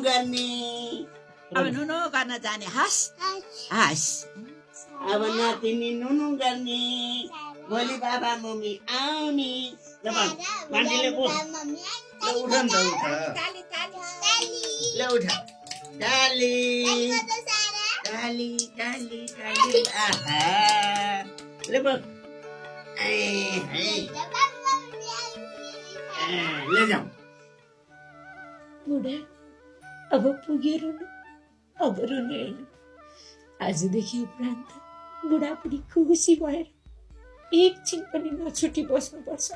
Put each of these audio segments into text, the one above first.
गर्ने अब नुनु गर्न जाने हस् हस् अब नातिनी नुनु गर्ने भोलि बाबा मम्मी आउने ल मान्छेले उठ ल उठ न ल उठ डाली डाली डाली डाली आहा ल बस ले जाऊ बुढा अब पुग्यो रुनु अब रुने आजदेखि उपरान्त बुढाबुढी खुसी भएर एकछिन पनि नछुटी बस्नुपर्छ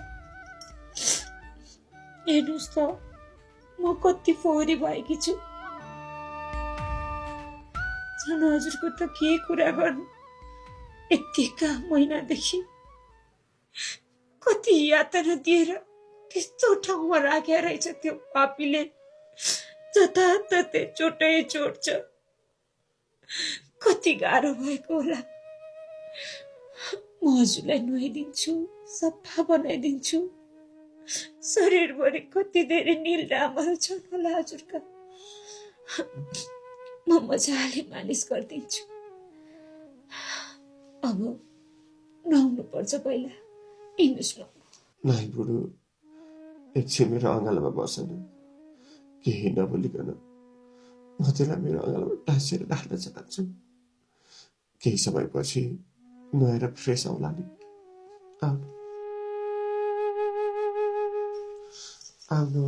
हेर्नुहोस् त म कति फोहोरी भएकी छु झन् हजुरको त के कुरा गर्नु यतिका महिनादेखि कति यातना दिएर त्यस्तो ठाउँमा राखेर रहेछ त्यो पापीले जताततै चोटै चोट्छ कति गाह्रो भएको होला म हजुरलाई नुहाइदिन्छु सफा बनाइदिन्छु शरीरभरि कति धेरै निलडामल छन् होला हजुरका म मजाले मालिस गरिदिन्छु अब नुहाउनु पर्छ पहिला हिँड्नुहोस् न नाइ बुढो एकछिन मेरो अँगालोमा बसेन केही नबोलिकन म त्यसलाई मेरो अँगालोमा टाँसेर राख्न चाहन्छु केही समयपछि नुहाएर फ्रेस आउला नि आउनु